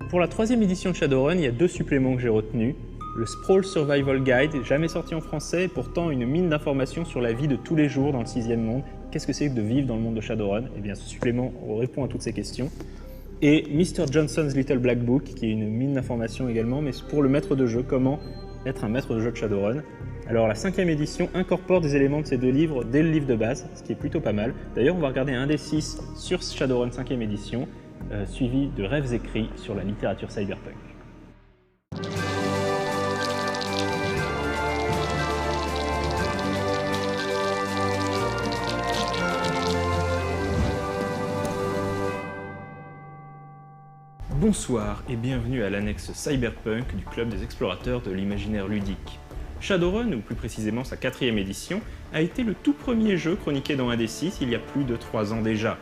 Pour la 3e édition de Shadowrun, il y a 2 suppléments que j'ai retenus. Le Sprawl Survival Guide, jamais sorti en français, et pourtant une mine d'informations sur la vie de tous les jours dans le 6e monde. Qu'est-ce que c'est que de vivre dans le monde de Shadowrun? Eh bien, ce supplément répond à toutes ces questions. Et Mr. Johnson's Little Black Book, qui est une mine d'informations également, mais pour le maître de jeu, comment être un maître de jeu de Shadowrun. Alors la 5e édition incorpore des éléments de ces 2 livres dès le livre de base, ce qui est plutôt pas mal. D'ailleurs, on va regarder un des 6 sur Shadowrun 5e édition, suivi de Rêves écrits sur la littérature cyberpunk. Bonsoir et bienvenue à l'annexe Cyberpunk du Club des Explorateurs de l'Imaginaire Ludique. Shadowrun, ou plus précisément sa 4e édition, a été le tout premier jeu chroniqué dans 1D6 il y a plus de 3 ans déjà.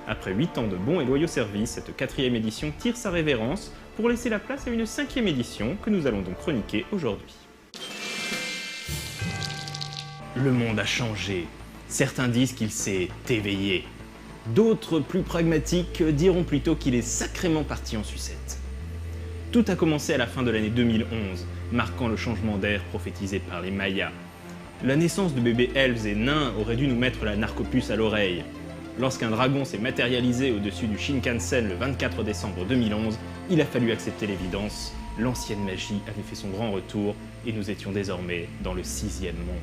Après 8 ans de bons et loyaux services, cette 4e édition tire sa révérence pour laisser la place à une 5e édition que nous allons donc chroniquer aujourd'hui. Le monde a changé. Certains disent qu'il s'est éveillé. D'autres, plus pragmatiques, diront plutôt qu'il est sacrément parti en sucette. Tout a commencé à la fin de l'année 2011, marquant le changement d'air prophétisé par les Mayas. La naissance de bébés elfes et nains aurait dû nous mettre la narcopuce à l'oreille. Lorsqu'un dragon s'est matérialisé au-dessus du Shinkansen le 24 décembre 2011, il a fallu accepter l'évidence. L'ancienne magie avait fait son grand retour et nous étions désormais dans le 6e monde.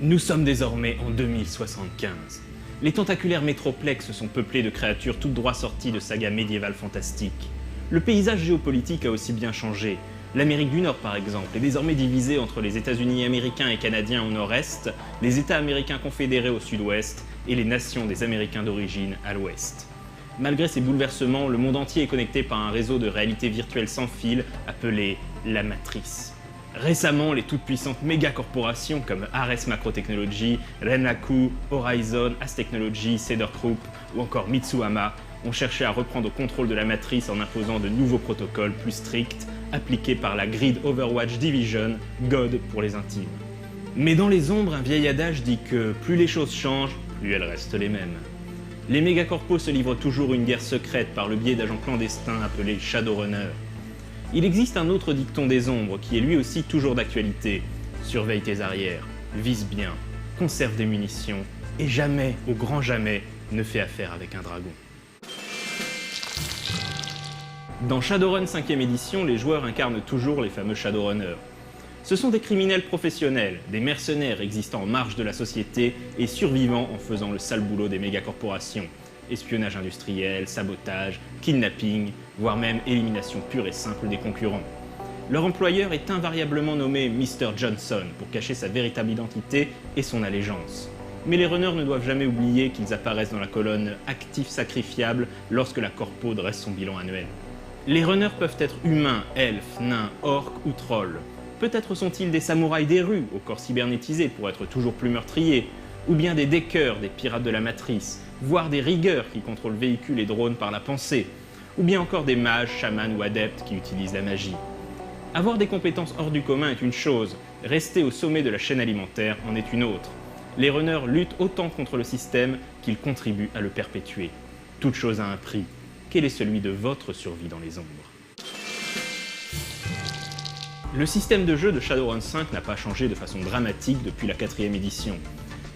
Nous sommes désormais en 2075. Les tentaculaires métroplexes sont peuplés de créatures toutes droit sorties de sagas médiévales fantastiques. Le paysage géopolitique a aussi bien changé. L'Amérique du Nord, par exemple, est désormais divisée entre les États-Unis américains et canadiens au nord-est, les États américains confédérés au sud-ouest et les nations des Américains d'origine à l'ouest. Malgré ces bouleversements, le monde entier est connecté par un réseau de réalité virtuelle sans fil appelé la Matrice. Récemment, les toutes-puissantes méga-corporations comme Ares Macro Technology, Renraku, Horizon, As Technology, Cedar Group ou encore Mitsuhama ont cherché à reprendre contrôle de la matrice en imposant de nouveaux protocoles plus stricts appliqués par la Grid Overwatch Division, GOD pour les intimes. Mais dans les ombres, un vieil adage dit que plus les choses changent, plus elles restent les mêmes. Les mégacorpos se livrent toujours une guerre secrète par le biais d'agents clandestins appelés Shadowrunners. Il existe un autre dicton des ombres qui est lui aussi toujours d'actualité. Surveille tes arrières, vise bien, conserve des munitions et jamais, au grand jamais, ne fais affaire avec un dragon. Dans Shadowrun 5e édition, les joueurs incarnent toujours les fameux Shadowrunners. Ce sont des criminels professionnels, des mercenaires existant en marge de la société et survivant en faisant le sale boulot des mégacorporations. Espionnage industriel, sabotage, kidnapping, voire même élimination pure et simple des concurrents. Leur employeur est invariablement nommé Mr. Johnson pour cacher sa véritable identité et son allégeance. Mais les runners ne doivent jamais oublier qu'ils apparaissent dans la colonne « Actifs sacrifiables » lorsque la corpo dresse son bilan annuel. Les runners peuvent être humains, elfes, nains, orques ou trolls. Peut-être sont-ils des samouraïs des rues, au corps cybernétisé pour être toujours plus meurtriers, ou bien des deckers, des pirates de la matrice, voire des riggers qui contrôlent véhicules et drones par la pensée, ou bien encore des mages, chamans ou adeptes qui utilisent la magie. Avoir des compétences hors du commun est une chose, rester au sommet de la chaîne alimentaire en est une autre. Les runners luttent autant contre le système qu'ils contribuent à le perpétuer. Toute chose a un prix. Quel est celui de votre survie dans les ombres? Le système de jeu de Shadowrun 5 n'a pas changé de façon dramatique depuis la 4e édition.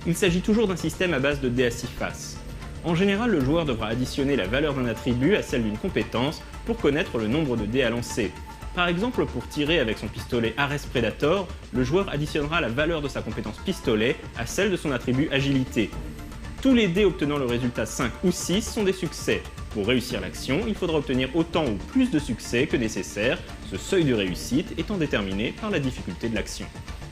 Il s'agit toujours d'un système à base de dés à 6 faces. En général, le joueur devra additionner la valeur d'un attribut à celle d'une compétence pour connaître le nombre de dés à lancer. Par exemple, pour tirer avec son pistolet Ares Predator, le joueur additionnera la valeur de sa compétence pistolet à celle de son attribut agilité. Tous les dés obtenant le résultat 5 ou 6 sont des succès. Pour réussir l'action, il faudra obtenir autant ou plus de succès que nécessaire, ce seuil de réussite étant déterminé par la difficulté de l'action.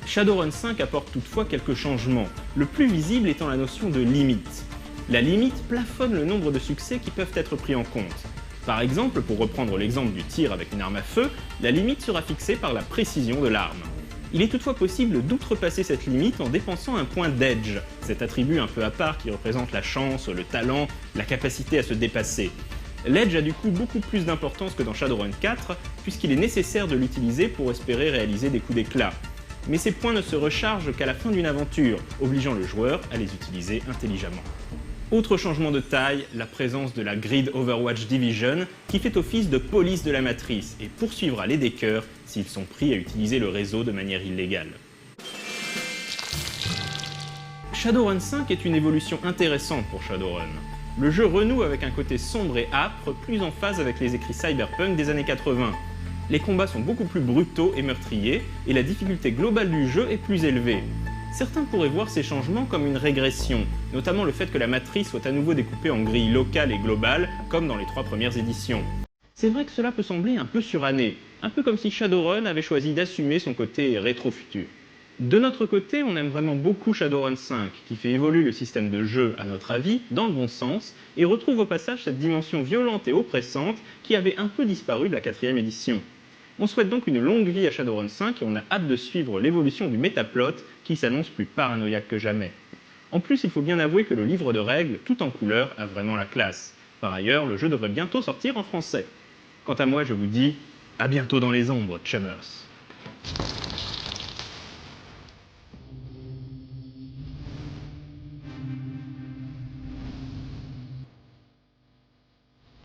Shadowrun 5 apporte toutefois quelques changements, le plus visible étant la notion de limite. La limite plafonne le nombre de succès qui peuvent être pris en compte. Par exemple, pour reprendre l'exemple du tir avec une arme à feu, la limite sera fixée par la précision de l'arme. Il est toutefois possible d'outrepasser cette limite en dépensant un point d'edge, cet attribut un peu à part qui représente la chance, le talent, la capacité à se dépasser. L'edge a du coup beaucoup plus d'importance que dans Shadowrun 4, puisqu'il est nécessaire de l'utiliser pour espérer réaliser des coups d'éclat. Mais ces points ne se rechargent qu'à la fin d'une aventure, obligeant le joueur à les utiliser intelligemment. Autre changement de taille, la présence de la Grid Overwatch Division qui fait office de police de la matrice et poursuivra les Deckers s'ils sont pris à utiliser le réseau de manière illégale. Shadowrun 5 est une évolution intéressante pour Shadowrun. Le jeu renoue avec un côté sombre et âpre, plus en phase avec les écrits cyberpunk des années 80. Les combats sont beaucoup plus brutaux et meurtriers, et la difficulté globale du jeu est plus élevée. Certains pourraient voir ces changements comme une régression, notamment le fait que la matrice soit à nouveau découpée en grilles locales et globales, comme dans les 3 premières éditions. C'est vrai que cela peut sembler un peu suranné, un peu comme si Shadowrun avait choisi d'assumer son côté rétro-futur. De notre côté, on aime vraiment beaucoup Shadowrun 5, qui fait évoluer le système de jeu, à notre avis, dans le bon sens, et retrouve au passage cette dimension violente et oppressante qui avait un peu disparu de la 4e édition. On souhaite donc une longue vie à Shadowrun 5 et on a hâte de suivre l'évolution du métaplot qui s'annonce plus paranoïaque que jamais. En plus, il faut bien avouer que le livre de règles, tout en couleur, a vraiment la classe. Par ailleurs, le jeu devrait bientôt sortir en français. Quant à moi, je vous dis à bientôt dans les ombres, chummers.